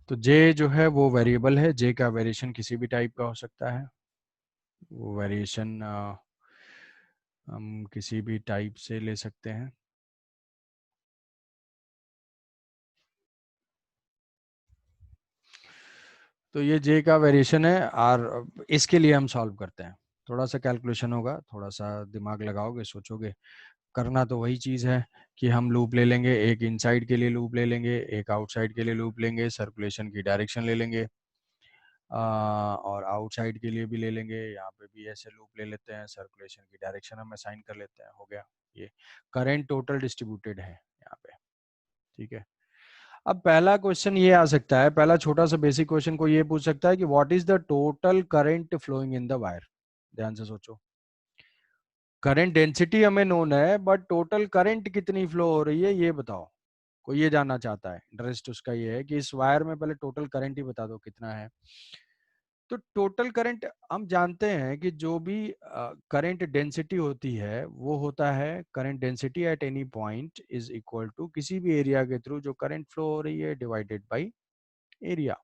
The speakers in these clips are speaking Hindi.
तो जे जो है वो वेरिएबल है, जे का वेरिएशन किसी भी टाइप का हो सकता है, वो वेरिएशन हम किसी भी टाइप से ले सकते हैं। तो ये जे का वेरिएशन है, और इसके लिए हम सॉल्व करते हैं। थोड़ा सा कैलकुलेशन होगा, थोड़ा सा दिमाग लगाओगे, सोचोगे, करना तो वही चीज़ है कि हम लूप ले लेंगे, एक इनसाइड के लिए लूप ले लेंगे, एक आउटसाइड के लिए लूप लेंगे, सर्कुलेशन की डायरेक्शन ले लेंगे, और आउटसाइड के लिए भी ले लेंगे, यहाँ पे भी ऐसे लूप ले लेते हैं, सर्कुलेशन की डायरेक्शन हम असाइन कर लेते हैं, हो गया। ये करंट टोटल डिस्ट्रीब्यूटेड है यहाँ पे, ठीक है। अब पहला क्वेश्चन ये आ सकता है, पहला छोटा सा बेसिक क्वेश्चन को ये पूछ सकता है कि what is the total current flowing in the wire. ध्यान से सोचो, करंट डेंसिटी हमें नोन है, बट टोटल करंट कितनी फ्लो हो रही है ये बताओ। कोई ये जानना चाहता है, इंटरेस्ट उसका ये है कि इस वायर में पहले टोटल करंट ही बता दो कितना है। तो टोटल करंट हम जानते हैं कि जो भी करंट डेंसिटी होती है वो होता है, current density at any point is equal to किसी भी एरिया के थ्रू जो करंट फ्लो हो रही है डिवाइडेड बाय एरिया।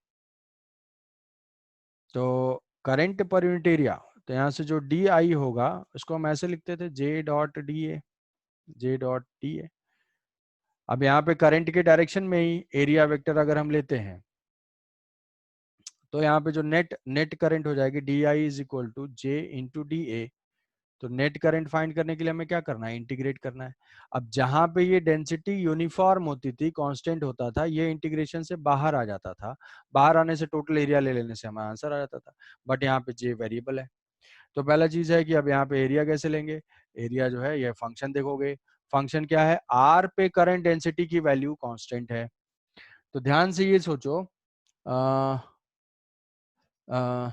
तो करंट पर यूनिट एरिया, तो यहाँ से जो डी आई होगा उसको हम ऐसे लिखते थे, J dot D A, J dot D A. अब यहाँ पे करंट के डायरेक्शन में ही एरिया वेक्टर अगर हम लेते हैं, तो यहाँ पे जो नेट नेट करंट हो जाएगी D I is equal to J into D A. तो नेट करंट फाइंड करने के लिए हमें क्या करना है, इंटीग्रेट करना है। अब जहां पे ये डेंसिटी यूनिफॉर्म होती थी, कांस्टेंट होता था, ये इंटीग्रेशन से बाहर आ जाता था, बाहर आने से टोटल एरिया ले लेने से हमारा आंसर आ जाता था। बट यहाँ पे जे वेरिएबल है। तो पहला चीज है कि अब यहाँ पे एरिया कैसे लेंगे। एरिया जो है ये फंक्शन देखोगे, फंक्शन क्या है, आर पे करंट डेंसिटी की वैल्यू कांस्टेंट है। तो ध्यान से ये सोचो, आ, आ,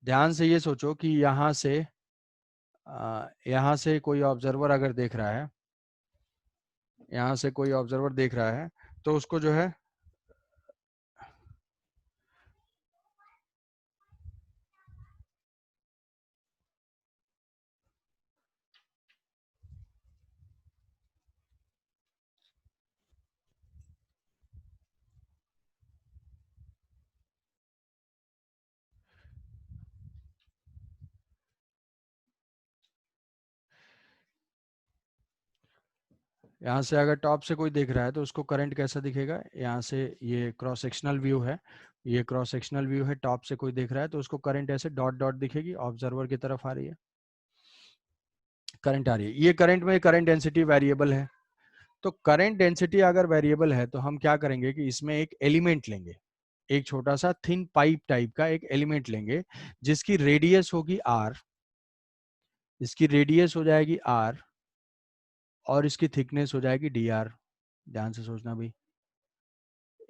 ध्यान से ये सोचो कि यहाँ से कोई ऑब्जर्वर अगर देख रहा है, यहाँ से कोई ऑब्जर्वर देख रहा है, तो उसको जो है यहाँ से अगर टॉप से कोई देख रहा है तो उसको करंट कैसा दिखेगा, यहाँ से ये क्रॉस सेक्शनल व्यू है, ये क्रॉस सेक्शनल व्यू है, टॉप से कोई देख रहा है तो उसको करंट ऐसे डॉट डॉट दिखेगी, ऑब्जर्वर की तरफ आ रही है, करंट आ रही है। ये करंट में करंट डेंसिटी वेरिएबल है। तो करंट डेंसिटी अगर वेरिएबल है तो हम क्या करेंगे कि इसमें एक एलिमेंट लेंगे, एक छोटा सा थिन पाइप टाइप का एक एलिमेंट लेंगे, जिसकी रेडियस होगी आर, इसकी रेडियस हो जाएगी आर, और इसकी थिकनेस हो जाएगी डी आर। ध्यान से सोचना भाई,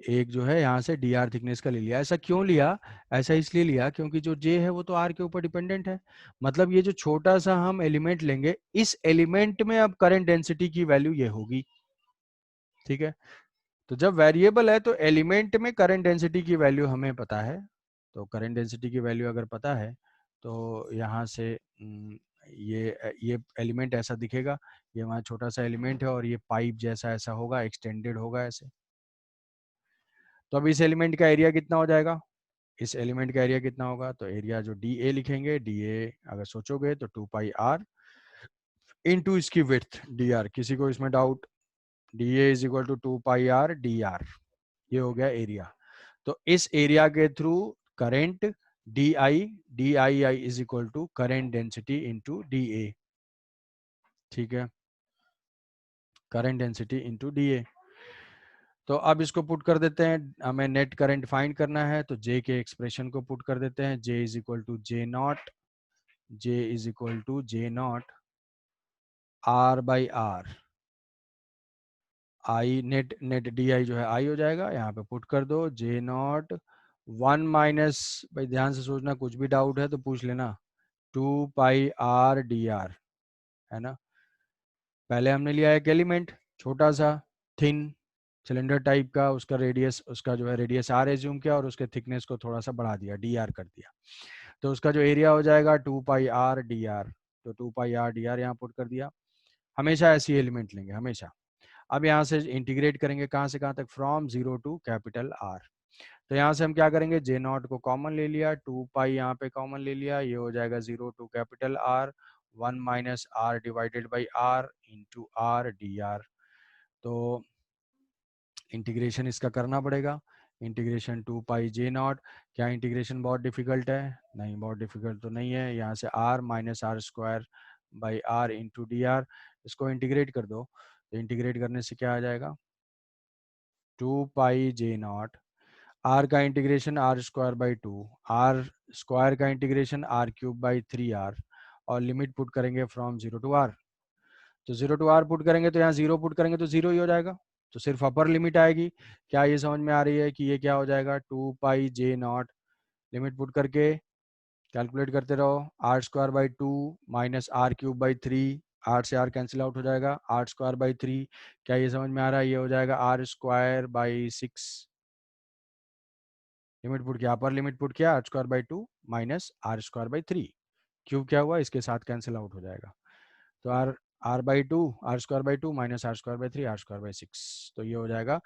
एक जो है यहाँ से डी आर थिकनेस का ले लिया। ऐसा क्यों लिया, ऐसा इसलिए लिया क्योंकि जो जे है वो तो आर के ऊपर डिपेंडेंट है। मतलब ये जो छोटा सा हम एलिमेंट लेंगे, इस एलिमेंट में अब करंट डेंसिटी की वैल्यू ये होगी, ठीक है। तो जब वेरिएबल है तो एलिमेंट में करंट डेंसिटी की वैल्यू हमें पता है। तो करंट डेंसिटी की वैल्यू अगर पता है तो यहाँ से ये एलिमेंट ऐसा दिखेगा, ये वहाँ छोटा सा एलिमेंट है और ये पाइप जैसा ऐसा होगा, एक्सटेंडेड होगा ऐसे। तो अब इस एलिमेंट का एरिया कितना हो जाएगा, इस एलिमेंट का एरिया कितना होगा, तो एरिया जो डी ए लिखेंगे, डी ए अगर सोचोगे तो 2 पाई आर इंटू इसकी विड्थ डी आर। किसी को इसमें doubt, D A is equal to 2 pi R D R, ये हो गया एरिया। तो इस एरिया के through current D I I is equal to current density into D A, ठीक है, current density into D A. तो अब इसको पुट कर देते हैं, हमें नेट करंट फाइंड करना है, तो जे के एक्सप्रेशन को पुट कर देते हैं, J is equal to J not, J is equal to J not R by R, I net net D I जो है आई हो जाएगा, यहाँ पे पुट कर दो जे नॉट 1 - भाई ध्यान से सोचना, कुछ भी डाउट है तो पूछ लेना, 2 पाई आर डी आर, है ना। पहले हमने लिया एक एलिमेंट छोटा सा थिन सिलेंडर टाइप का, उसका रेडियस, उसका जो है रेडियस आर एज्यूम किया और उसके थिकनेस को थोड़ा सा बढ़ा दिया, डी आर कर दिया। तो उसका जो एरिया हो जाएगा 2 पाई आर डी आर, तो 2 पाई आर डी आर यहाँ पुट कर दिया। हमेशा ऐसी एलिमेंट लेंगे हमेशा। अब यहाँ से इंटीग्रेट करेंगे कहाँ से कहाँ तक, फ्रॉम 0 टू कैपिटल आर। तो यहाँ से हम क्या करेंगे, जे नॉट को कॉमन ले लिया, 2 पाई यहाँ पे कॉमन ले लिया, ये हो जाएगा 0 to capital R 1 minus R divided by R into R D R. तो इंटीग्रेशन इसका करना पड़ेगा, इंटीग्रेशन 2 पाई जे नॉट। क्या इंटीग्रेशन बहुत डिफिकल्ट है? नहीं, बहुत डिफिकल्ट तो नहीं है। यहाँ से R minus R square by R into D R, इसको इंटीग्रेट कर दो। तो इंटीग्रेट करने से क्या आ जाएगा, 2 पाई जे नॉट, आर का integration R square by 2, R square का integration R cube by 3 R, और लिमिट पुट करेंगे फ्रॉम 0 टू आर। तो 0 टू आर पुट करेंगे तो यहाँ 0 पुट करेंगे तो 0 ही हो जाएगा, तो सिर्फ अपर लिमिट आएगी। क्या ये समझ में आ रही है कि ये क्या हो जाएगा, 2 pi J naught, limit put करके कैलकुलेट करते रहो, R square by 2 minus R cube by 3, R से आर कैंसिल आउट हो जाएगा, आर स्क्वायर बाई 3। क्या ये समझ में आ रहा है, ये हो जाएगा R square by 6, limit put किया, अपर लिमिट पुट किया, R square by 2 minus R square by 3, cube क्या हुआ इसके साथ कैंसिल आउट हो जाएगा। तो R R by 2, R square by 2 minus R square by 3, R square by 6। तो ये हो जाएगा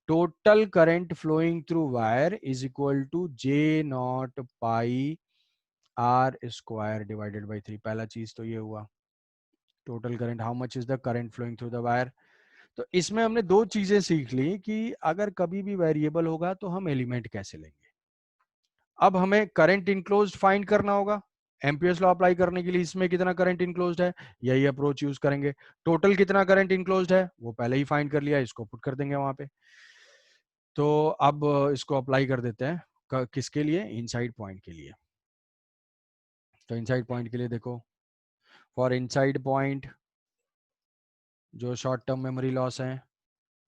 total current flowing through wire is equal to J not pi R square divided by 3। पहला चीज तो ये हुआ, total current, how much is the current flowing through the wire. तो इसमें हमने दो चीजें सीख ली कि अगर कभी भी वेरिएबल होगा तो हम एलिमेंट कैसे लेंगे। अब हमें करंट इनक्लोज्ड फाइंड करना होगा, एम्पियर्स लॉ अप्लाई करने के लिए इसमें कितना करंट इनक्लोज्ड है, यही अप्रोच यूज करेंगे। टोटल कितना करंट इनक्लोज्ड है वो पहले ही फाइंड कर लिया, इसको पुट कर देंगे वहां पे। तो अब इसको अप्लाई कर देते हैं, किसके लिए, इनसाइड पॉइंट के लिए। तो इनसाइड पॉइंट के लिए देखो, फॉर इनसाइड पॉइंट जो शॉर्ट टर्म मेमोरी लॉस है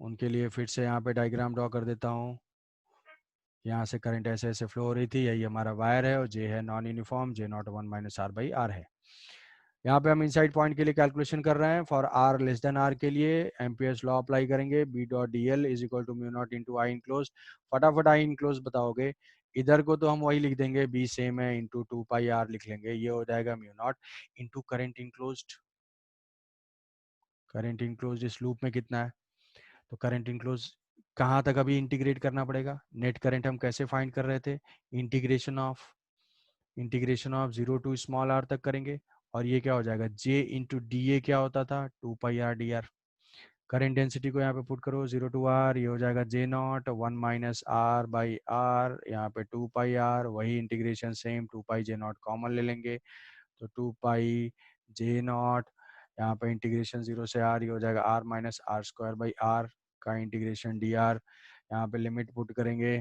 उनके लिए फिर से यहाँ पे डायग्राम ड्रॉ कर देता हूँ। यहाँ से करंट ऐसे ऐसे फ्लो हो रही थी, यही हमारा वायर है, और जे है non uniform, J not 1 minus R by R है। यहाँ पे हम इनसाइड पॉइंट के लिए कैलकुलेशन कर रहे हैं, for R less than R के लिए एम्पियर्स लॉ अप्लाई करेंगे, B dot D L is equal to mu naught into I enclose. फटाफट आई इनक्लोज बताओगे, इधर को तो हम वही लिख देंगे, बी सेम है, इंटू 2 पाई आर लिख लेंगे, ये हो जाएगा mu naught into current enclose. Current enclose इस लूप में कितना है, तो करंट इनक्लोज कहाँ तक अभी इंटीग्रेट करना पड़ेगा, नेट करंट हम कैसे फाइंड कर रहे थे, integration of 0 to small R तक करेंगे, और ये क्या हो जाएगा, जे इंटू डी ए क्या होता था, 2 pi R D R. Current density को यहाँ पे पुट करो 0 टू आर, ये हो जाएगा J not 1 minus R by R, यहाँ पे 2 पाई आर, वही integration same, 2 pi J not common ले लेंगे, तो 2 पाई जे नॉट, यहाँ पे इंटीग्रेशन 0 से आर, ये हो जाएगा R minus R square by R का इंटीग्रेशन डी आर। यहाँ पे लिमिट पुट करेंगे,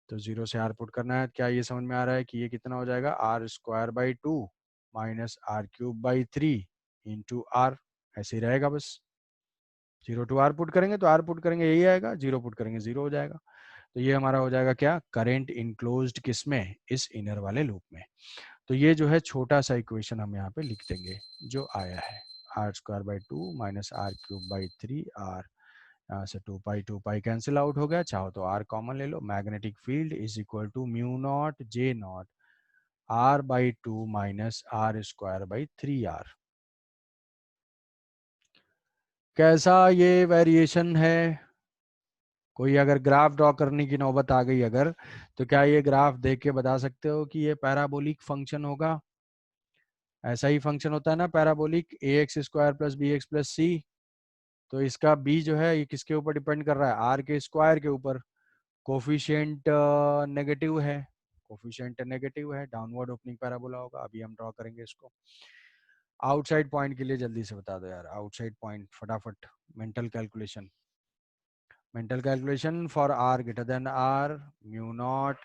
तो 0 से आर पुट करना है। क्या ये समझ में आ रहा है कि ये कितना हो जाएगा, R square by 2 minus R cube by 3 into R, ऐसे ही रहेगा बस। 0 टू आर पुट करेंगे तो आर पुट करेंगे यही आएगा, 0 पुट करेंगे 0 हो जाएगा। तो ये हमारा हो जाएगा क्या, करेंट इनक्लोज्ड किस में, इस इनर वाले लूप में। तो ये जो है छोटा सा इक्वेशन हम यहाँ पे लिख देंगे जो आया है, R square by 2 minus R cube by 3 R, यहाँ से 2 पाई कैंसिल आउट हो गया, चाहो तो आर कॉमन ले लो, magnetic field is equal to mu not J not R by 2 minus R square by 3 R. कैसा ये वेरिएशन है, कोई अगर ग्राफ ड्रॉ करने की नौबत आ गई अगर, तो क्या ये ग्राफ देख के बता सकते हो कि ये पैराबोलिक फंक्शन होगा, ऐसा ही फंक्शन होता है ना parabolic, A X square plus B X plus C. तो इसका बी जो है ये किसके ऊपर डिपेंड कर रहा है, आर के स्क्वायर के ऊपर, कोफिशिएंट नेगेटिव है, कोफिशिएंट नेगेटिव है, डाउनवर्ड ओपनिंग पैराबोला होगा। अभी हम ड्रॉ करेंगे इसको। आउटसाइड पॉइंट के लिए जल्दी से बता दो यार, आउटसाइड पॉइंट फटाफट, mental calculation, mental calculation for R greater than R, mu naught,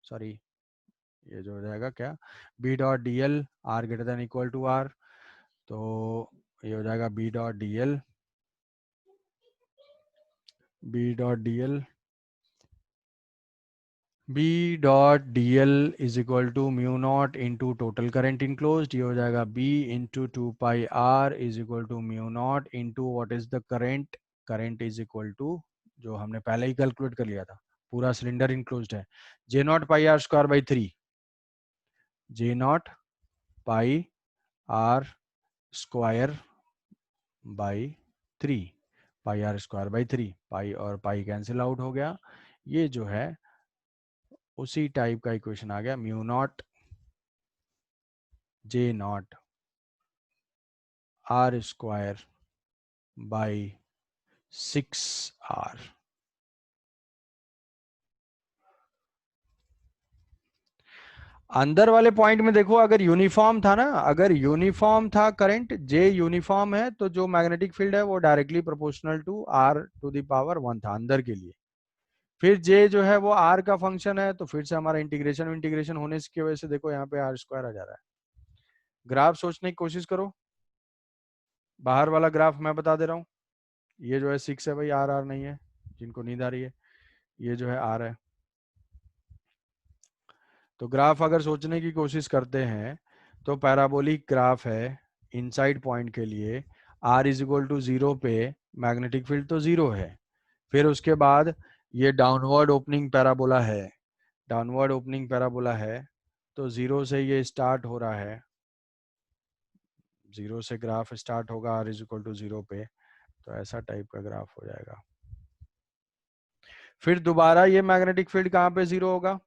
sorry ये जो हो जाएगा क्या, B dot D L R greater than equal to R, तो ये हो जाएगा B dot D L, B dot D L, B dot D L is equal to mu naught into total current enclose, ये हो जाएगा B into 2 pi R is equal to mu naught into what is the current, current is equal to जो हमने पहले ही कैलकुलेट कर लिया था, पूरा सिलेंडर इनक्लोज्ड है, J not pi R square by 3, J not pi R square by 3 pi R square by 3, pi और पाई कैंसिल आउट हो गया। ये जो है उसी टाइप का इक्वेशन आ गया, mu not J not R square by 6r। अंदर वाले पॉइंट में देखो, अगर यूनिफॉर्म था ना, अगर यूनिफॉर्म था करंट, जे यूनिफॉर्म है, तो जो मैग्नेटिक फील्ड है वो directly proportional to R to the power 1 था अंदर के लिए। फिर जे जो है वो आर का फंक्शन है, तो फिर से हमारा इंटीग्रेशन इंटीग्रेशन होने की वजह से देखो यहाँ पे आर स्क्वायर आ जा रहा है। ग्राफ सोचने की कोशिश करो, बाहर वाला ग्राफ मैं बता दे रहा हूँ। ये जो है 6 है भाई, आर आर नहीं है, जिनको नींद आ रही है, ये जो है आर है। तो ग्राफ अगर सोचने की कोशिश करते हैं तो पैराबोलिक ग्राफ है इनसाइड पॉइंट के लिए, आर इज इक्वल टू 0 पे मैग्नेटिक फील्ड तो 0 है। फिर उसके बाद ये डाउनवर्ड ओपनिंग पैराबोला है, डाउनवर्ड ओपनिंग पैराबोला है, तो 0 से ये स्टार्ट हो रहा है, 0 से ग्राफ स्टार्ट होगा आर इज इक्वल टू 0 पे, तो ऐसा टाइप का ग्राफ हो जाएगा। फिर दोबारा ये मैग्नेटिक फील्ड कहाँ पे 0 होगा,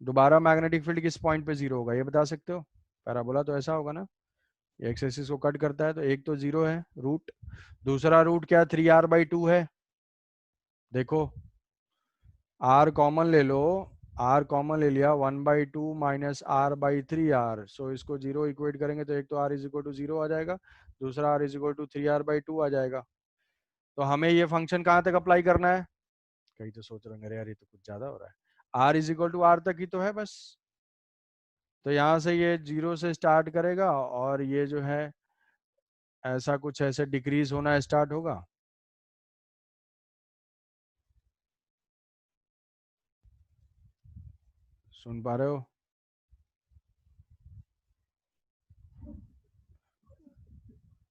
दोबारा मैग्नेटिक फील्ड किस पॉइंट पे 0 होगा ये बता सकते हो? पैराबोला तो ऐसा होगा ना, एक्स एक्सिस को कट करता है, तो एक तो 0 है रूट, दूसरा रूट क्या 3r/2 है। देखो r कॉमन ले लो, r कॉमन ले लिया, 1/2 माइनस r/3r, सो इसको 0 इक्वेट करेंगे तो एक तो r इज इक्वल टू 0 आ जाएगा, दूसरा r is equal to 3r/2 आ जाएगा। तो हमें ये फंक्शन कहाँ तक अप्लाई करना है? कहीं तो सोच रहे होंगे यार ये तो कुछ ज्यादा हो रहा है, r is equal to r तक ही तो है बस। तो यहाँ से ये 0 से स्टार्ट करेगा और ये जो है ऐसा कुछ ऐसे डिक्रीज होना स्टार्ट होगा। सुन पा रहे हो?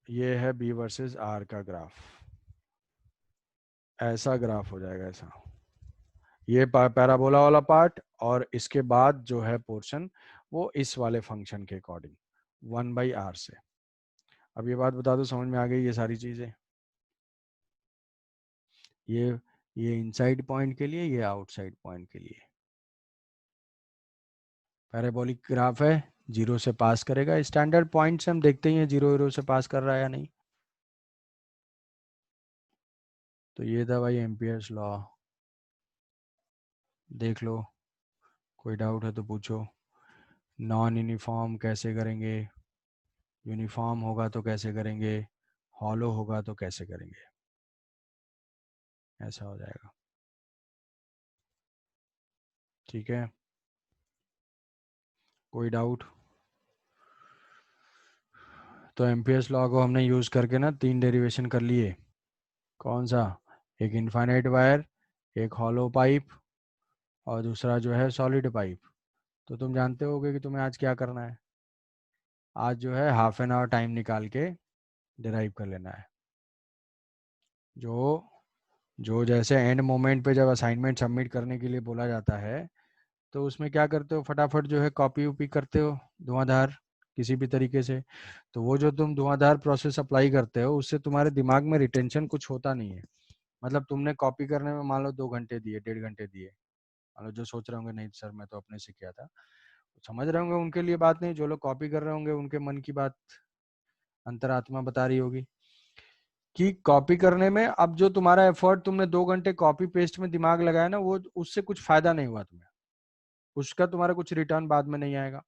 ये है बी वर्सेस आर का ग्राफ, ऐसा ग्राफ हो जाएगा ऐसा, ये पैराबोला वाला पार्ट, और इसके बाद जो है पोर्शन वो इस वाले फंक्शन के अकॉर्डिंग 1/r से। अब ये बात बता दो, समझ में आ गई ये सारी चीजें? ये ये इनसाइड पॉइंट के लिए, ये आउटसाइड पॉइंट के लिए पैराबोलिक ग्राफ है, 0 से पास करेगा, स्टैंडर्ड पॉइंट से हम देखते ही हैं 0 से पास कर रहा है या नहीं। तो ये था भाई एम्पियर्स लॉ, देख लो, कोई डाउट है तो पूछो। नॉन यूनिफॉर्म कैसे करेंगे, यूनिफॉर्म होगा तो कैसे करेंगे, हॉलो होगा तो कैसे करेंगे, ऐसा हो जाएगा। ठीक है, कोई डाउट? तो एम्पियर्स लॉ को हमने यूज करके ना 3 डेरिवेशन कर लिए। कौन सा? एक इनफाइनाइट वायर, एक हॉलो पाइप, और दूसरा जो है सॉलिड पाइप। तो तुम जानते होगे कि तुम्हें आज क्या करना है, आज जो है हाफ एन आवर टाइम निकाल के डिराइव कर लेना है। जो जो जैसे एंड मोमेंट पे जब असाइनमेंट सबमिट करने के लिए बोला जाता है, तो उसमें क्या करते हो, फटाफट जो है कॉपी वॉपी करते हो धुआंधार किसी भी तरीके से। तो वो जो तुम धुआंधार प्रोसेस अप्लाई करते हो, उससे तुम्हारे दिमाग में रिटेंशन कुछ होता नहीं है। मतलब तुमने कॉपी करने में मान लो 2 घंटे दिए, 1.5 घंटे दिए, मान लो जो सोच रहे होंगे नहीं सर मैं तो अपने से किया था, समझ रहे होंगे उनके लिए बात नहीं, जो लोग कॉपी कर रहे होंगे उनके मन की बात अंतरात्मा बता रही होगी कि कॉपी करने में अब जो तुम्हारा एफर्ट तुमने 2 घंटे कॉपी पेस्ट में दिमाग लगाया ना, वो उससे कुछ फायदा नहीं हुआ तुम्हें, उसका तुम्हारा कुछ रिटर्न बाद में नहीं आएगा।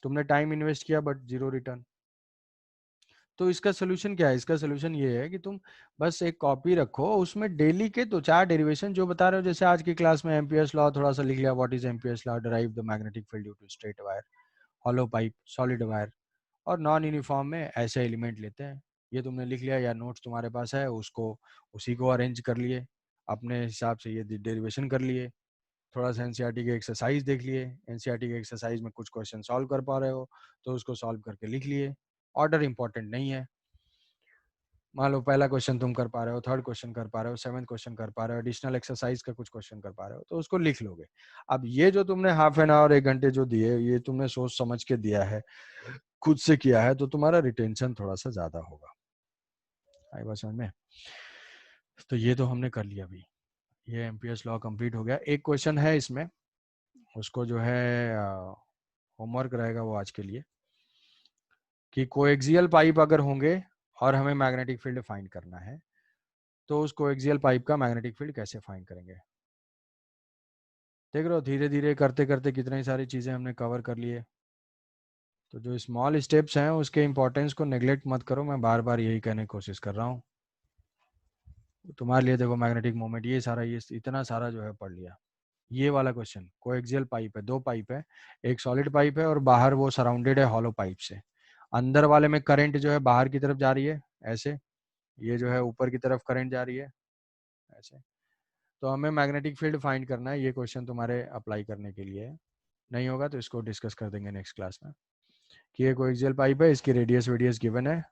तुमने टाइम इन्वेस्ट किया बट जीरो रिटर्न। तो इसका सोल्यूशन क्या है? इसका सोल्यूशन ये है कि तुम बस एक कॉपी रखो, उसमें डेली के 2-4 डेरिवेशन जो बता रहे हो, जैसे आज की क्लास में एम्पियर्स लॉ थोड़ा सा लिख लिया, what is Ampere's law, derive the magnetic field due to straight wire, hollow pipe, solid wire, और नॉन यूनिफॉर्म में ऐसे एलिमेंट लेते हैं। ये तुमने लिख लिया या नोट्स तुम्हारे पास है, उसको उसी को अरेंज कर लिए अपने हिसाब से, ये डेरिवेशन कर लिए, थोड़ा सा एनसीईआरटी के एक्सरसाइज देख लिए, एनसीईआरटी के एक्सरसाइज में कुछ क्वेश्चन सॉल्व कर पा रहे हो तो उसको सॉल्व करके लिख लिए। ऑर्डर इंपॉर्टेंट नहीं है, मान लो पहला क्वेश्चन तुम कर पा रहे हो, थर्ड क्वेश्चन कर पा रहे हो, सेवंथ क्वेश्चन कर पा रहे हो, एडिशनल एक्सरसाइज का कुछ क्वेश्चन कर पा रहे हो, तो उसको लिख लोगे। अब ये जो तुमने हाफ एन आवर 1 घंटे जो दिए, ये तुमने सोच समझ के दिया है, खुद से किया है, तो तुम्हारा रिटेंशन थोड़ा सा ज्यादा होगा। आई बात समझ में? तो ये तो हमने कर लिया अभी, ये एम्पियर्स लॉ कंप्लीट हो गया। एक क्वेश्चन है इसमें, उसको जो है होमवर्क रहेगा वो आज के लिए, कि कोएक्सियल पाइप अगर होंगे और हमें मैग्नेटिक फील्ड फाइंड करना है, तो उस कोएक्सियल पाइप का मैग्नेटिक फील्ड कैसे फाइंड करेंगे। देख रहे हो, धीरे धीरे करते करते कितनी सारी चीजें हमने कवर कर लिए। तो जो स्मॉल स्टेप्स हैं उसके इंपॉर्टेंस को नेग्लेक्ट मत करो, मैं बार बार यही कहने की कोशिश कर रहा हूँ। तुम्हारे लिए देखो मैग्नेटिक मोमेंट, ये सारा, ये इतना सारा जो है पढ़ लिया। ये वाला क्वेश्चन, कोएक्सियल पाइप है, दो पाइप है, एक सॉलिड पाइप है और बाहर वो सराउंडेड है हॉलो पाइप से। अंदर वाले में करंट जो है बाहर की तरफ जा रही है ऐसे, ये जो है ऊपर की तरफ करंट जा रही है ऐसे। तो हमें मैग्नेटिक फील्ड फाइंड करना है, ये क्वेश्चन तुम्हारे अप्लाई करने के लिए है। नहीं होगा तो इसको डिस्कस कर देंगे नेक्स्ट क्लास में, कि ये कोएक्सियल पाइप है, इसकी रेडियस वेडियस गिवन है,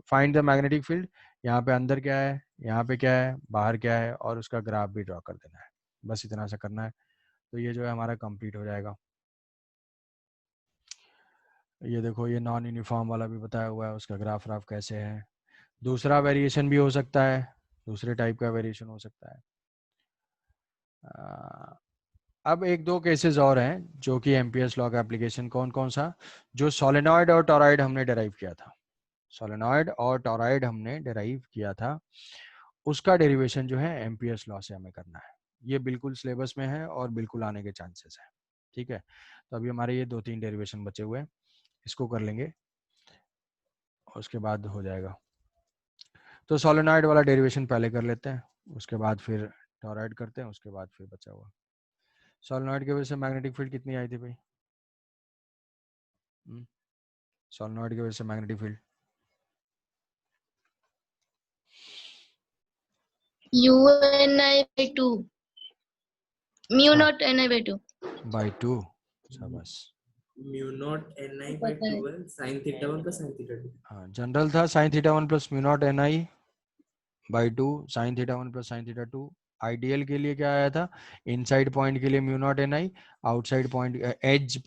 फाइंड द मैग्नेटिक फील्ड, यहाँ पे अंदर क्या है, यहाँ पे क्या है, बाहर क्या है, और उसका ग्राफ भी ड्रॉ कर देना है। बस इतना सा करना है, तो ये जो है हमारा कंप्लीट हो जाएगा। ये देखो, ये नॉन यूनिफॉर्म वाला भी बताया हुआ है, उसका ग्राफ व्राफ कैसे है। दूसरा वेरिएशन भी हो सकता है, दूसरे टाइप का वेरिएशन हो सकता है। अब एक दो केसेस और हैं जो कि एम्पियर्स लॉ का एप्लीकेशन, कौन कौन सा, जो सोलेनॉइड और टॉरॉइड हमने डिराइव किया था, सोलेनॉइड और टॉरॉइड हमने डिराइव किया था, उसका डेरिवेशन जो है एम्पियर्स लॉ से हमें करना है। ये बिल्कुल सिलेबस में है और बिल्कुल आने के चांसेस है। ठीक है, तो अभी हमारे ये दो तीन डेरिवेशन बचे हुए हैं, इसको कर लेंगे और उसके बाद हो जाएगा। तो सोलेनॉइड वाला डेरिवेशन पहले कर लेते हैं, उसके बाद फिर टॉरॉइड करते हैं, उसके बाद फिर बचा हुआ। सोलेनॉइड की वजह से मैग्नेटिक फील्ड कितनी आई थी भाई, सोलेनॉइड की वजह से magnetic field UNI/2 mu naught NI/2 by 2। शाबाश। Mu naught NI/2 sin theta 1 plus sin theta 2। हाँ, जनरल था sine theta 1 plus mu naught NI/2 sine theta 1 plus sine theta 2। Ideal के लिए क्या आया था, इनसाइड पॉइंट के लिए mu naught NI, outside point edge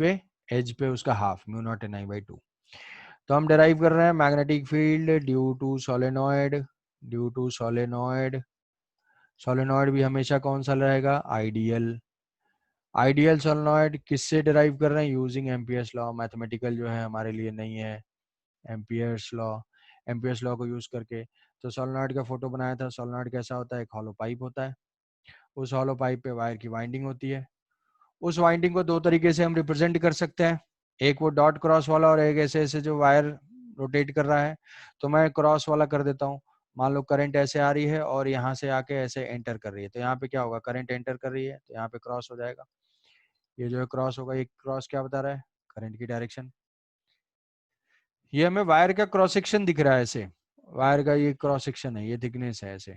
पे उसका हाफ म्यू नॉट NI/2। तो हम डिराइव कर रहे हैं magnetic field due to solenoid, due to solenoid. Solenoid भी हमेशा कौन सा रहेगा, आइडियल। आइडियल सोलेनॉइड किससे डिराइव कर रहे हैं, यूजिंग एम्पियर्स लॉ। मैथमेटिकल जो है हमारे लिए नहीं है, एम्पियर्स लॉ, एम्पियर्स लॉ को यूज करके। तो सोलेनॉइड का फोटो बनाया था, सोलेनॉइड कैसा होता है, एक हॉलो पाइप होता है, उस हॉलो पाइप पे वायर की वाइंडिंग होती है। उस वाइंडिंग को दो तरीके से हम रिप्रेजेंट कर सकते हैं, एक वो डॉट क्रॉस वाला और एक ऐसे ऐसे जो वायर रोटेट कर रहा है। तो मैं क्रॉस वाला कर देता हूँ, मान लो करंट ऐसे आ रही है और यहाँ से आके ऐसे एंटर कर रही है, तो यहाँ पे क्या होगा, करंट एंटर कर रही है तो यहाँ पे क्रॉस हो जाएगा। ये जो है क्रॉस होगा, ये क्रॉस क्या बता रहा है, करंट की डायरेक्शन। ये हमें वायर का क्रॉस सेक्शन दिख रहा है ऐसे, वायर का ये क्रॉस सेक्शन है, ये थिकनेस है ऐसे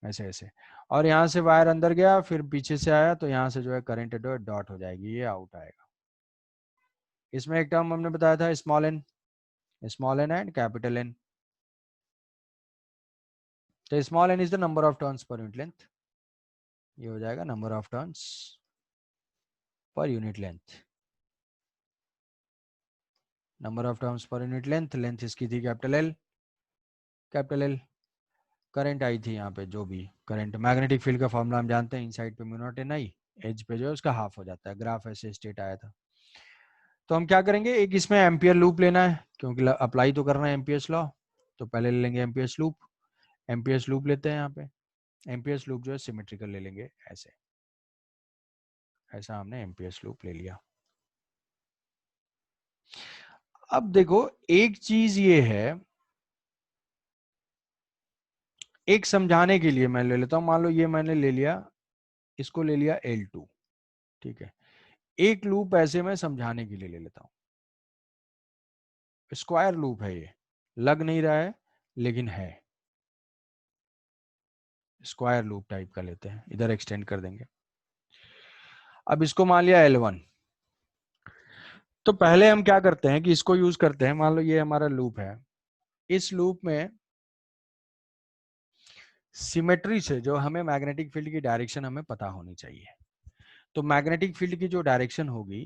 ऐसे ऐसे। और यहाँ से वायर अंदर गया, फिर पीछे से आया, तो यहाँ से जो है करंट डॉट हो जाएगी, ये आउट आएगा। इसमें एक टर्म हमने बताया था small N and capital N. तो small N is the number of turns per unit length, ये हो जाएगा number of turns per unit length, number of turns per unit length. Length इसकी थी capital L, capital L. Current I थी यहाँ पे, जो भी करंट, मैग्नेटिक फील्ड का फॉर्मूला हम जानते हैं, इनसाइड पे म्यू नॉट NI, एज पे जो है उसका हाफ हो जाता है। ग्राफ ऐसे स्टेट आया था। तो हम क्या करेंगे, एक इसमें एम्पियर लूप लेना है, क्योंकि अप्लाई तो करना है एम्पियर्स लॉ, तो पहले ले लेंगे एम्पियर्स लूप। एम्पियर्स लूप लेते हैं यहाँ पे, एम्पियर्स लूप जो है सिमेट्रिकल ले लेंगे, ऐसे ऐसा हमने एम्पियर्स लूप ले लिया। अब देखो एक चीज ये है, एक समझाने के लिए मैं ले लेता हूं, मान लो ये मैंने ले लिया, इसको ले लिया L2, ठीक है। एक लूप ऐसे मैं समझाने के लिए ले लेता हूं, स्क्वायर लूप है ये, लग नहीं रहा है लेकिन है, स्क्वायर लूप टाइप का लेते हैं, इधर एक्सटेंड कर देंगे। अब इसको मान लिया L1। तो पहले हम क्या करते हैं कि इसको यूज करते हैं, मान लो ये हमारा लूप है, इस लूप में सिमेट्री से जो हमें मैग्नेटिक फील्ड की डायरेक्शन हमें पता होनी चाहिए। तो मैग्नेटिक फील्ड की जो डायरेक्शन होगी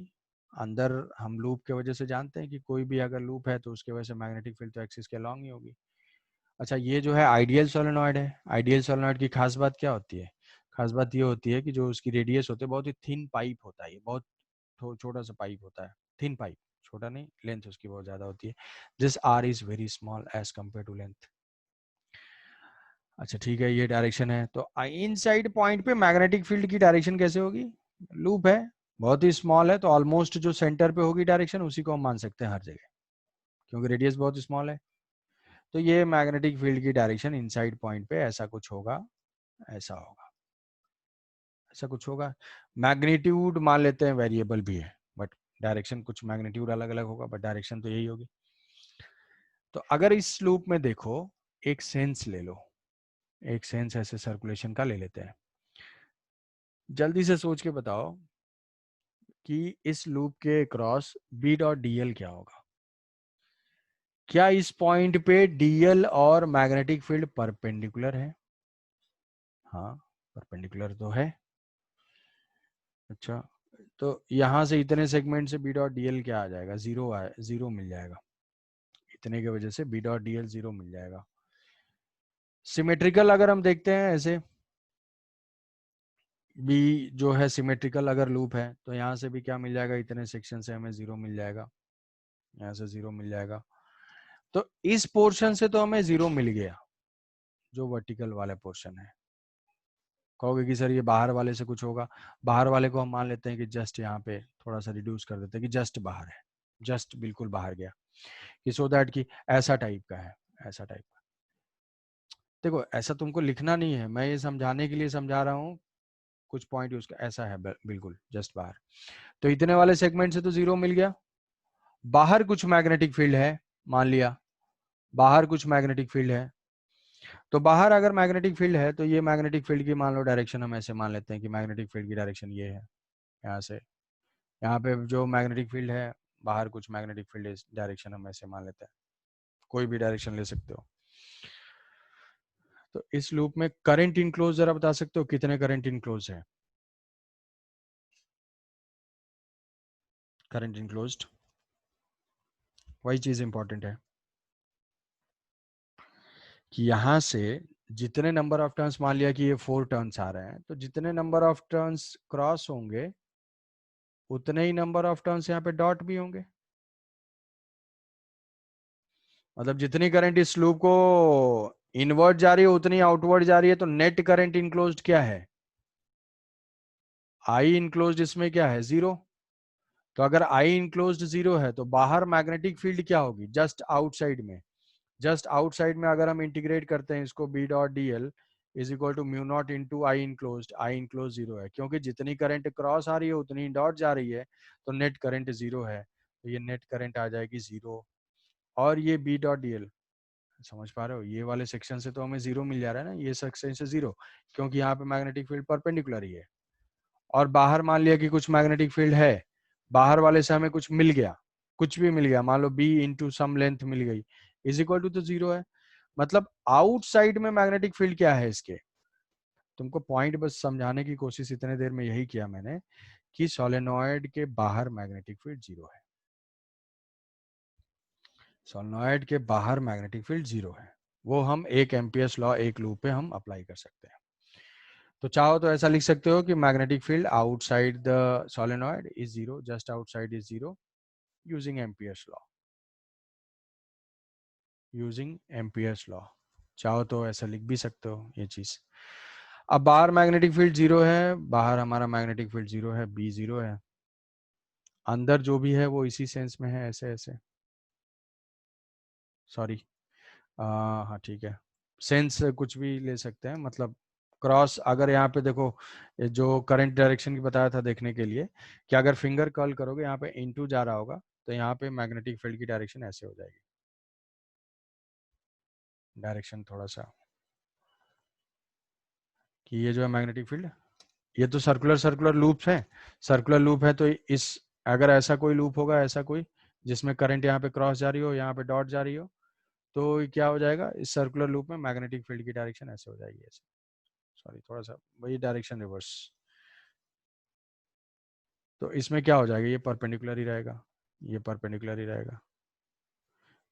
अंदर, हम लूप के वजह से जानते हैं कि कोई भी अगर लूप है तो उसके वजह से मैग्नेटिक फील्ड तो एक्सिस के अलॉन्ग ही होगी। अच्छा, ये जो है आइडियल सोलेनॉइड है। आइडियल सोलेनॉइड की खास बात क्या होती है? खास बात ये होती है कि जो उसकी रेडियस होते हैं बहुत ही थिन पाइप होता है, ये बहुत छोटा सा पाइप होता है, थिन पाइप, छोटा नहीं, लेंथ उसकी बहुत ज्यादा होती है। This R is very small as compare to length. अच्छा ठीक है, ये डायरेक्शन है। तो इनसाइड पॉइंट पे मैग्नेटिक फील्ड की डायरेक्शन कैसे होगी? लूप है, बहुत ही स्मॉल है, तो ऑलमोस्ट जो सेंटर पे होगी डायरेक्शन उसी को हम मान सकते हैं हर जगह, क्योंकि रेडियस बहुत स्मॉल है। तो ये मैग्नेटिक फील्ड की डायरेक्शन इनसाइड पॉइंट पे ऐसा कुछ होगा, ऐसा होगा, ऐसा कुछ होगा। मैग्नीट्यूड मान लेते हैं वेरिएबल भी है, बट डायरेक्शन कुछ मैग्नीट्यूड अलग अलग होगा, बट डायरेक्शन तो यही होगी। तो अगर इस लूप में देखो, एक सेंस ले लो, एक सेंस ऐसे सर्कुलेशन का ले लेते हैं। जल्दी से सोच के बताओ कि इस लूप के cross B dot D L क्या होगा? क्या इस पॉइंट पे डीएल और मैग्नेटिक फील्ड परपेंडिकुलर है? हाँ, परपेंडिकुलर तो है। अच्छा, तो यहां से इतने सेगमेंट से बी डॉट डी एल क्या आ जाएगा? जीरो, जीरो मिल जाएगा। इतने की वजह से B dot D L zero मिल जाएगा। सिमेट्रिकल अगर हम देखते हैं ऐसे, बी जो है सिमेट्रिकल अगर लूप है, तो यहाँ से भी क्या मिल जाएगा? इतने सेक्शन से हमें जीरो मिल जाएगा, यहाँ से जीरो मिल जाएगा। तो इस पोर्शन से तो हमें जीरो मिल गया, जो वर्टिकल वाला पोर्शन है। कहोगे कि सर ये बाहर वाले से कुछ होगा। बाहर वाले को हम मान लेते हैं कि जस्ट यहाँ पे थोड़ा सा रिड्यूस कर देते हैं कि जस्ट बाहर है, जस्ट बिल्कुल बाहर गया, कि सो दैट कि ऐसा टाइप का है, ऐसा टाइप का। देखो ऐसा तुमको लिखना नहीं है, मैं ये समझाने के लिए समझा रहा हूँ। कुछ पॉइंट उसका ऐसा है, बिल्कुल जस्ट बाहर। तो इतने वाले सेगमेंट से तो जीरो मिल गया। बाहर कुछ मैग्नेटिक फील्ड है, मान लिया बाहर कुछ मैग्नेटिक फील्ड है। तो बाहर अगर मैग्नेटिक फील्ड है, तो ये मैग्नेटिक फील्ड की मान लो डायरेक्शन हम ऐसे मान लेते हैं कि मैग्नेटिक फील्ड की डायरेक्शन ये है, यहाँ से यहाँ पे जो मैग्नेटिक फील्ड है, बाहर कुछ मैग्नेटिक फील्ड डायरेक्शन हम ऐसे मान लेते हैं, कोई भी डायरेक्शन ले सकते हो। तो इस लूप में करंट इनक्लोज जरा बता सकते हो कितने करंट इनक्लोज है? करंट इनक्लोज्ड, वही चीज इंपॉर्टेंट है कि यहां से जितने नंबर ऑफ टर्न्स, मान लिया कि ये 4 टर्न्स आ रहे हैं, तो जितने नंबर ऑफ टर्न्स क्रॉस होंगे उतने ही नंबर ऑफ टर्न्स यहाँ पे डॉट भी होंगे। मतलब जितनी करंट इस लूप को इनवर्ट जा रही है उतनी आउटवर्ड जा रही है, तो नेट करंट इनक्लोज्ड क्या है? आई इनक्लोज्ड इसमें क्या है? जीरो। तो अगर आई इनक्लोज्ड जीरो है, तो बाहर मैग्नेटिक फील्ड क्या होगी? जस्ट आउटसाइड में, जस्ट आउटसाइड में अगर हम इंटीग्रेट करते हैं इसको, B dot D L is equal to mu naught into I enclosed. I enclose zero है, क्योंकि जितनी करंट क्रॉस आ रही है उतनी डॉट जा रही है, तो नेट करंट जीरो है, तो ये नेट करंट आ जाएगी जीरो। और ये बी डॉट डी एल, समझ पा रहे हो? ये वाले सेक्शन से तो हमें जीरो मिल जा रहा है ना, ये सेक्शन से जीरो, क्योंकि यहाँ पे मैग्नेटिक फील्ड परपेंडिकुलर ही है। और बाहर मान लिया कि कुछ मैग्नेटिक फील्ड है, बाहर वाले से हमें कुछ मिल गया, कुछ भी मिल गया, मान लो बी इंटू सम लेंथ मिल गई, इज इक्वल टू तो जीरो है। मतलब आउटसाइड में मैग्नेटिक फील्ड क्या है इसके? तुमको पॉइंट बस समझाने की कोशिश इतने देर में यही किया मैंने कि सोलेनॉइड के बाहर मैग्नेटिक फील्ड जीरो है, सोलेनॉइड के बाहर मैग्नेटिक फील्ड जीरो है। वो हम एक एम्पियर्स लॉ एक लूप पे हम अप्लाई कर सकते हैं। तो चाहो तो ऐसा लिख सकते हो कि magnetic field outside the solenoid is zero, just outside is zero, using Ampere's law, using Ampere's law. चाहो तो ऐसा लिख भी सकते हो ये चीज। अब बाहर मैग्नेटिक फील्ड जीरो है, बाहर हमारा मैग्नेटिक फील्ड जीरो है, बी जीरो है। अंदर जो भी है वो इसी सेंस में है, ऐसे ऐसे, सॉरी, हाँ ठीक है, सेंस कुछ भी ले सकते हैं। मतलब क्रॉस, अगर यहाँ पे देखो, ये जो करंट डायरेक्शन की बताया था देखने के लिए, कि अगर फिंगर कर्ल करोगे यहाँ पे इनटू जा रहा होगा, तो यहाँ पे मैग्नेटिक फील्ड की डायरेक्शन ऐसे हो जाएगी, डायरेक्शन थोड़ा सा, कि ये जो है मैग्नेटिक फील्ड, ये तो सर्कुलर सर्कुलर लूप्स है, सर्कुलर लूप है, तो इस, अगर ऐसा कोई लूप होगा, ऐसा कोई जिसमें करंट यहाँ पे क्रॉस जा रही हो, यहाँ पे डॉट जा रही हो, तो क्या हो जाएगा? इस सर्कुलर लूप में मैग्नेटिक फील्ड की डायरेक्शन ऐसे हो जाएगी, ऐसे, सॉरी थोड़ा सा वही डायरेक्शन रिवर्स। तो इसमें क्या हो जाएगा? ये परपेंडिकुलर ही रहेगा, ये परपेंडिकुलर ही रहेगा,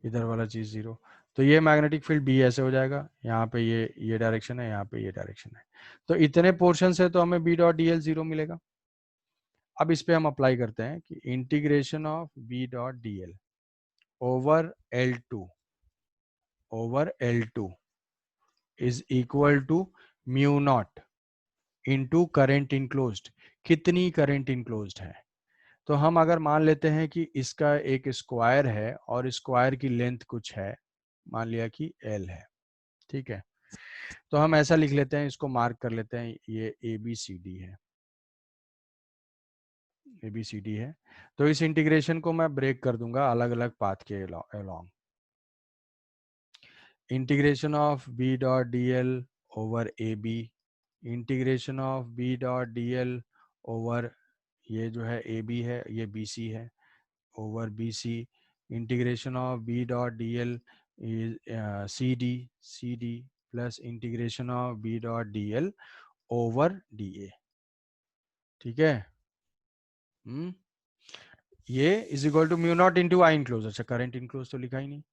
इधर वाला चीज जीरो। तो ये मैग्नेटिक फील्ड बी ऐसे हो जाएगा, यहाँ पे ये डायरेक्शन है, यहाँ पे ये डायरेक्शन है। तो इतने पोर्शन से तो हमें बी डॉट डी एल 0 मिलेगा। अब इस पे हम अप्लाई करते हैं कि integration of B dot D L over L2 is equal to mu naught into current enclosed. कितनी करंट इनक्लोज्ड है? तो हम अगर मान लेते हैं कि इसका एक स्क्वायर है और स्क्वायर की लेंथ कुछ है, मान लिया कि L है, ठीक है। तो हम ऐसा लिख लेते हैं, इसको मार्क कर लेते हैं, ये ABCD है, ABCD है। तो इस इंटीग्रेशन को मैं ब्रेक कर दूंगा अलग अलग पाथ के along. Integration of B dot D L over AB, integration of B dot D L over ये जो है AB है, ये BC है, over BC, integration of B dot D L is CD plus integration of B dot D L over DA, ठीक है। ये is equal to mu naught into I enclose. अच्छा, करंट इनक्लोज तो लिखा ही नहीं।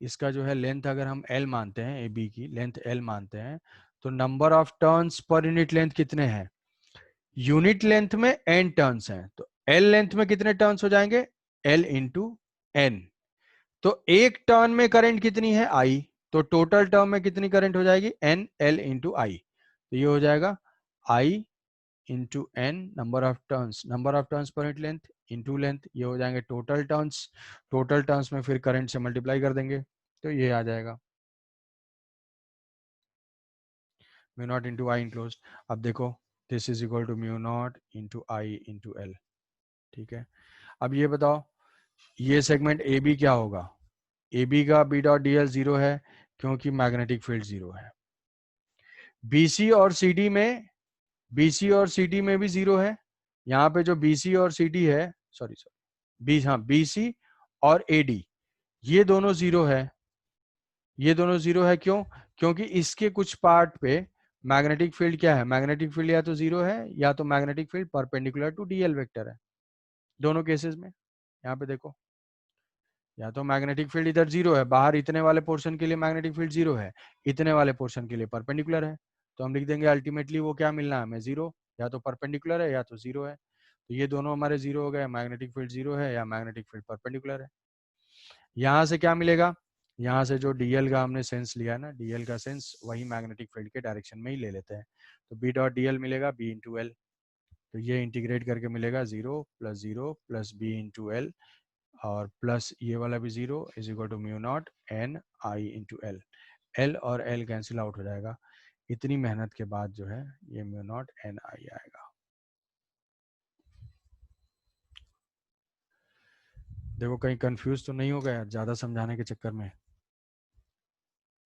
इसका जो है लेंथ अगर हम L मानते हैं, ए बी की लेंथ L मानते हैं, तो number of turns per unit length कितने हैं? यूनिट लेंथ में n टर्न्स हैं, तो L लेंथ में कितने टर्न्स हो जाएंगे? L into n। तो एक टर्न में करंट कितनी है? I। तो टोटल टर्म में कितनी करंट हो जाएगी? N L इंटू आई। तो ये हो जाएगा I into n, number of turns per unit length into length, ये हो जाएंगे टोटल टर्न्स में फिर करंट से मल्टीप्लाई कर देंगे, तो ये आ जाएगा mu naught into I enclose. अब देखो, this is equal to mu naught into I into L, ठीक है। अब ये बताओ, ये सेगमेंट ए बी क्या होगा? ए बी का बी डॉट डी एल 0 है, क्योंकि मैग्नेटिक फील्ड 0 है। बीसी और सीडी में भी 0 है। यहाँ पे जो बीसी और सीडी है, सॉरी बीसी और एडी, ये दोनों 0 है। ये दोनों 0 है, क्यों? क्योंकि इसके कुछ पार्ट पे मैग्नेटिक फील्ड क्या है? मैग्नेटिक फील्ड या तो 0 है, या तो magnetic field perpendicular to D L vector है। दोनों केसेस में यहाँ पे देखो, या तो मैग्नेटिक फील्ड इधर 0 है, बाहर इतने वाले पोर्शन के लिए मैग्नेटिक फील्ड 0 है, इतने वाले पोर्शन के लिए परपेंडिकुलर है। तो हम लिख देंगे अल्टीमेटली वो क्या मिलना है हमें? 0। या तो परपेंडिकुलर है या तो 0 है। तो ये दोनों हमारे 0 हो गए, मैग्नेटिक फील्ड 0 है या मैग्नेटिक फील्ड परपेंडिकुलर है। यहाँ से क्या मिलेगा? यहाँ से जो डीएल का हमने सेंस लिया ना, डीएल का सेंस वही मैग्नेटिक फील्ड के डायरेक्शन में ही ले लेते हैं। तो बी डॉट डी एल मिलेगा बी इंटू एल। तो ये इंटीग्रेट करके मिलेगा 0 प्लस बी इंटू एल, और प्लस ये वाला भी 0 is equal to mu not N I into L. L और एल कैंसिल आउट हो जाएगा। इतनी मेहनत के बाद जो है ये म्यू नॉट एन आई आएगा। देखो कहीं कंफ्यूज तो नहीं हो गया ज्यादा समझाने के चक्कर में?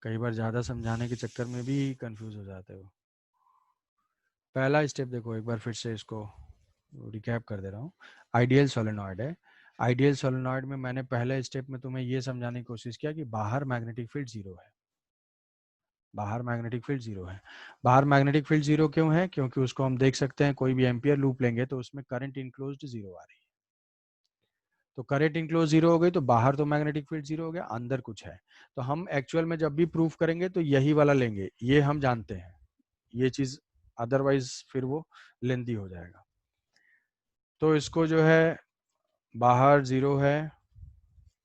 कई बार ज्यादा समझाने के चक्कर में भी कंफ्यूज हो जाते हो। पहला स्टेप देखो एक बार फिर से इसको रिकैप कर दे रहा हूँ। आइडियल सोलेनॉइड है। आइडियल सोलेनॉइड में मैंने पहले स्टेप में तुम्हें ये समझाने की कोशिश किया कि बाहर मैग्नेटिक फील्ड 0 है। बाहर मैग्नेटिक फील्ड 0 है। बाहर मैग्नेटिक फील्ड 0 क्यों है? क्योंकि उसको हम देख सकते हैं, कोई भी एम्पियर लूप लेंगे तो उसमें करंट इनक्लोज्ड 0 आ रही है। तो करंट इनक्लोज 0 हो गई, तो बाहर तो मैग्नेटिक फील्ड 0 हो गया, अंदर कुछ है। तो हम एक्चुअल में जब भी प्रूफ करेंगे तो यही वाला लेंगे, ये हम जानते हैं ये चीज, अदरवाइज फिर वो लेंदी हो जाएगा। तो इसको जो है बाहर 0 है,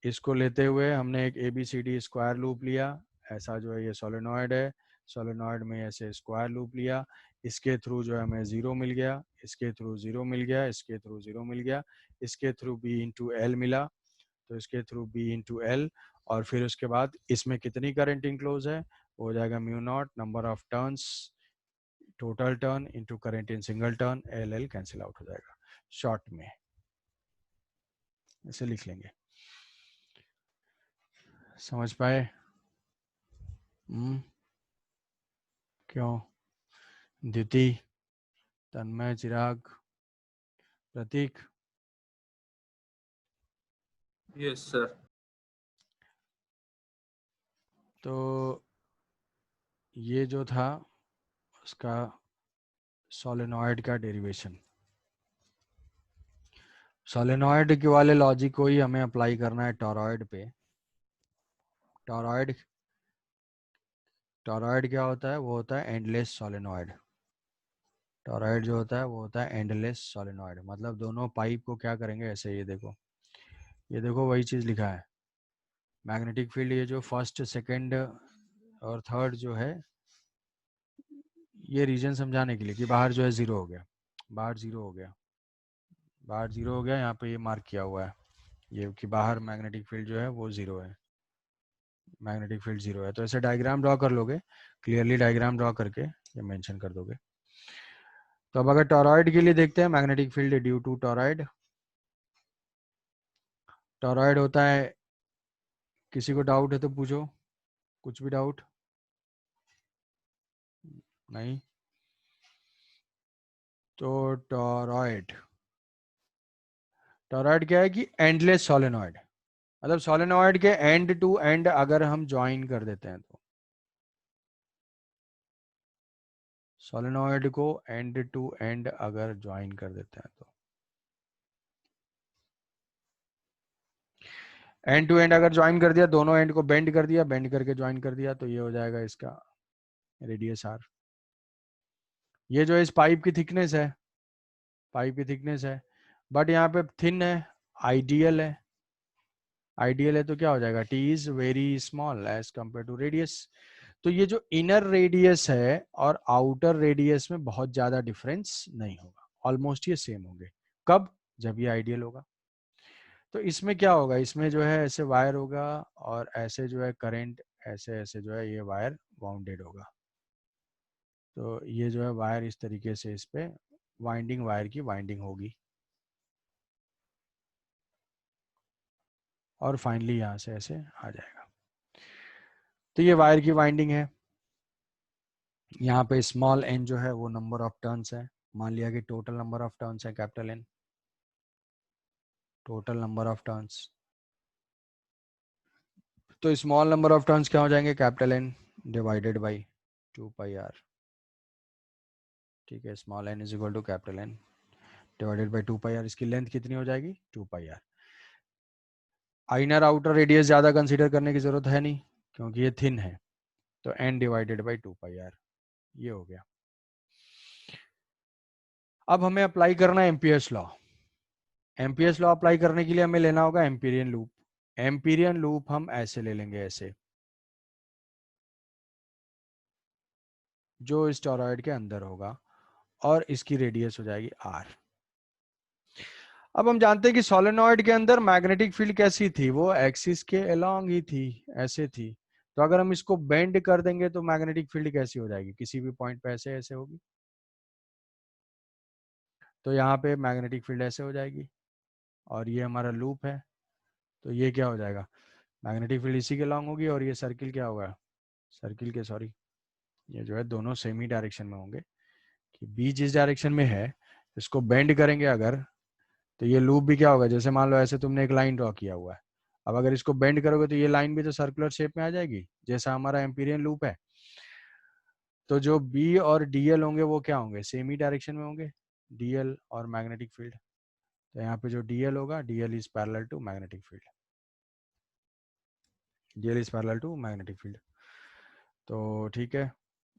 इसको लेते हुए हमने एक ABCD स्क्वायर लूप लिया। ऐसा जो है ये सोलेनॉइड है, सोलेनॉइड में ऐसे स्क्वायर लूप लिया, इसके थ्रू जो है हमें 0 मिल गया, इसके थ्रू 0 मिल गया, इसके थ्रू 0 मिल गया, इसके थ्रू B इंटू एल मिला, तो इसके थ्रू B इंटू एल, और फिर उसके बाद इसमें कितनी करंट इंक्लोज है? वो हो जाएगा mu not number of turns, total turn into current in single turn, L cancel out हो जाएगा। शॉर्ट में इसे लिख लेंगे। समझ पाए? क्यों? द्युति, तन्मय, चिराग, प्रतीक? Yes sir. तो ये जो था उसका सोलेनॉइड का डेरिवेशन, सोलेनॉइड के वाले लॉजिक को ही हमें अप्लाई करना है टॉरॉइड पे। टॉरॉइड, टॉरॉइड क्या होता है? वो होता है एंडलेस सोलेनॉइड। टॉरॉइड जो होता है वो होता है एंडलेस सोलेनॉइड। मतलब दोनों पाइप को क्या करेंगे ऐसे, ये देखो वही चीज़ लिखा है। मैग्नेटिक फील्ड ये जो फर्स्ट सेकंड और थर्ड जो है, ये रीजन समझाने के लिए कि बाहर जो है ज़ीरो हो गया, बाहर ज़ीरो हो गया, बाहर ज़ीरो हो गया। यहाँ पे ये मार्क किया हुआ है ये कि बाहर मैग्नेटिक फील्ड जो है वो ज़ीरो है, मैग्नेटिक फील्ड ज़ीरो है। तो ऐसे डायग्राम ड्रॉ कर लोगे, क्लियरली डायग्राम ड्रॉ करके ये मेंशन कर दोगे। तो अब अगर टॉरॉइड के लिए देखते हैं, magnetic field due to toroid. Toroid होता है, किसी को डाउट है तो पूछो, कुछ भी डाउट? नहीं? तो टॉरॉइड, टॉरॉइड क्या है कि एंडलेस सोलेनॉइड, मतलब सोलेनॉइड के एंड टू एंड अगर हम ज्वाइन कर देते हैं तो, सोलेनॉइड को एंड टू एंड अगर ज्वाइन कर देते हैं तो, एंड टू एंड अगर ज्वाइन कर दिया, दोनों एंड को बेंड कर दिया, बेंड करके ज्वाइन कर दिया, तो ये हो जाएगा इसका रेडियस आर। ये जो इस पाइप की थिकनेस है, पाइप की थिकनेस है, बट यहाँ पे थिन है, आइडियल है, आइडियल है तो क्या हो जाएगा, T is very small as compare to radius. तो ये जो इनर रेडियस है और आउटर रेडियस में बहुत ज्यादा डिफरेंस नहीं होगा, ऑलमोस्ट ये सेम होंगे। कब? जब ये आइडियल होगा। तो इसमें क्या होगा, इसमें जो है ऐसे वायर होगा और ऐसे जो है करंट, ऐसे ऐसे जो है ये वायर वाउंडेड होगा। तो ये जो है वायर इस तरीके से इस पे वाइंडिंग, वायर की वाइंडिंग होगी और फाइनली यहाँ से ऐसे आ जाएगा। तो ये वायर की वाइंडिंग है। यहाँ पे स्मॉल एन जो है वो नंबर ऑफ टर्न्स है। मान लिया कि टोटल नंबर ऑफ टर्न्स है capital N, total number of turns. तो स्मॉल नंबर ऑफ टर्न्स क्या हो जाएंगे, capital N divided by 2πr। ठीक है, small N is equal to capital N divided by 2πr। इसकी लेंथ कितनी हो जाएगी, 2πr। इनर आउटर रेडियस ज्यादा कंसीडर करने की जरूरत है नहीं क्योंकि ये थिन है, तो n डिवाइडेड बाई 2πr ये हो गया। अब हमें अप्लाई करना है Ampere's law. Amperes law apply करने के लिए हमें लेना होगा एम्पीरियन लूप। एम्पीरियन लूप हम ऐसे ले लेंगे, ऐसे, जो इस टॉरॉइड के अंदर होगा और इसकी रेडियस हो जाएगी r। अब हम जानते हैं कि सोलेनॉइड के अंदर मैग्नेटिक फील्ड कैसी थी, वो एक्सिस के अलोंग ही थी, ऐसे थी। तो अगर हम इसको बेंड कर देंगे तो मैग्नेटिक फील्ड कैसी हो जाएगी, किसी भी पॉइंट पे ऐसे ऐसे होगी। तो यहाँ पे मैग्नेटिक फील्ड ऐसे हो जाएगी और ये हमारा लूप है, तो ये क्या हो जाएगा, मैग्नेटिक फील्ड इसी के लॉन्ग होगी और ये सर्किल क्या होगा, सर्किल के सॉरी ये जो है दोनों सेम ही डायरेक्शन में होंगे, कि बी जिस डायरेक्शन में है इसको बेंड करेंगे अगर, तो ये लूप भी क्या होगा, जैसे मान लो ऐसे तुमने एक लाइन ड्रॉ किया हुआ है, अब अगर इसको बेंड करोगे तो ये लाइन भी तो सर्कुलर शेप में आ जाएगी जैसा हमारा एम्पीरियन लूप है। तो जो बी और डीएल होंगे वो क्या होंगे, सेम ही डायरेक्शन में होंगे, डीएल और मैग्नेटिक फील्ड। तो यहाँ पे जो डीएल होगा, D L is parallel to magnetic field, D L is parallel to magnetic field. तो ठीक है,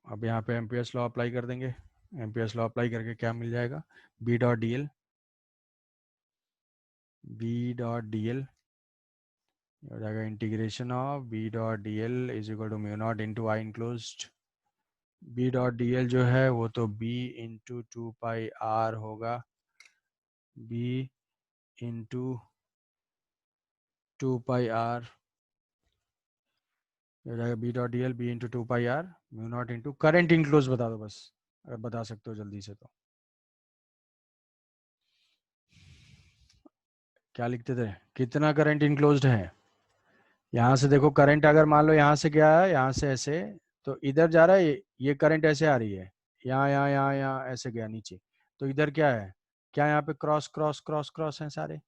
अब यहाँ पे एम्पियर्स लॉ अप्लाई कर देंगे। एम्पियर्स लॉ अप्लाई करके क्या मिल जाएगा, B dot D L, B dot D L हो जाएगा integration of B dot D L is equal to mu naught into I enclosed. B dot D L जो है वो तो बी इंटू 2πr होगा, बी इंटू 2πr हो जाएगा, B dot D L B into 2πr mu naught into current enclose बता दो बस, अगर बता सकते हो जल्दी से तो। क्या लिखते थे, कितना करंट इनक्लोज्ड है, यहाँ से देखो करंट अगर मान लो यहाँ से क्या है, यहाँ से ऐसे, तो इधर जा रहा है, ये करंट ऐसे आ रही है, यहाँ यहाँ यहाँ यहाँ ऐसे गया नीचे, तो इधर क्या है, क्या यहाँ पे क्रॉस क्रॉस क्रॉस क्रॉस हैं सारे,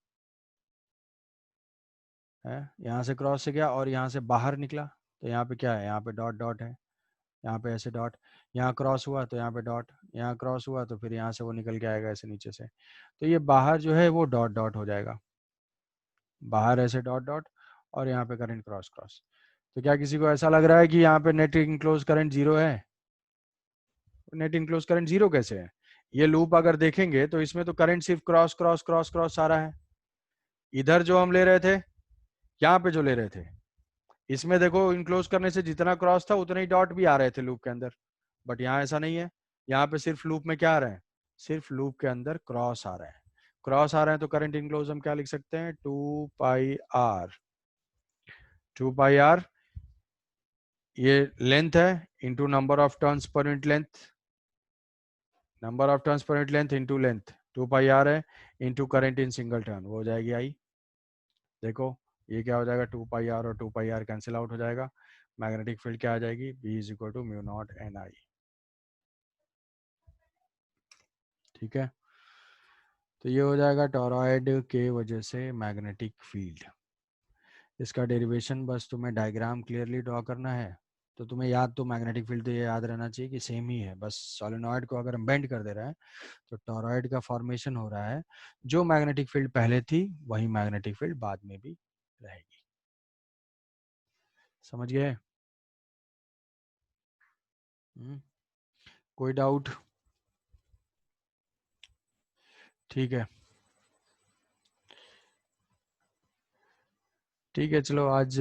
है यहाँ से क्रॉस से गया और यहाँ से बाहर निकला, तो यहाँ पे क्या है, यहाँ पे डॉट डॉट है, यहाँ पे ऐसे डॉट, यहाँ क्रॉस हुआ तो यहाँ पे डॉट, यहाँ क्रॉस हुआ तो फिर यहाँ से वो निकल के आएगा ऐसे नीचे से, तो ये बाहर जो है वो डॉट डॉट हो जाएगा, बाहर ऐसे डॉट डॉट और यहाँ पे करंट क्रॉस क्रॉस। तो क्या किसी को ऐसा लग रहा है कि यहाँ पे नेट इनक्लोज करंट 0 है? नेट इनक्लोज करंट 0 कैसे है? ये लूप अगर देखेंगे तो इसमें तो करंट सिर्फ क्रॉस क्रॉस क्रॉस क्रॉस आ रहा है। इधर जो हम ले रहे थे, यहाँ पे जो ले रहे थे, इसमें देखो इनक्लोज करने से जितना क्रॉस था उतने ही डॉट भी आ रहे थे लूप के अंदर। बट यहाँ ऐसा नहीं है, यहाँ पे सिर्फ लूप में क्या आ रहा है? सिर्फ लूप के अंदर क्रॉस आ रहा है। क्रॉस आ रहा है तो करंट इनक्लोज हम क्या लिख सकते हैं? 2 पाई आर। 2 पाई आर ये लेंथ है into number of turns per unit length. Number of turns per unit length into length 2 pi R है, into current in single turn, वो हो जाएगी आई। देखो ये क्या हो जाएगा? 2 पाई आर और 2 पाई आर कैंसिल आउट हो जाएगा। मैग्नेटिक फील्ड क्या आ जाएगी? B is equal to mu not N I. ठीक है, तो ये हो जाएगा टॉरॉयड के वजह से मैग्नेटिक फील्ड। इसका डेरिवेशन बस तुम्हें डायग्राम क्लियरली ड्रॉ करना है। तो तुम्हें याद तो मैग्नेटिक फील्ड तो ये याद रहना चाहिए कि सेम ही है, बस सोलेनॉइड को अगर हम बेंड कर दे रहे हैं तो टॉरॉयड का फॉर्मेशन हो रहा है। जो मैग्नेटिक फील्ड पहले थी वही मैग्नेटिक फील्ड बाद में भी रहेगी। समझ गए? कोई डाउट? ठीक है, ठीक है, चलो आज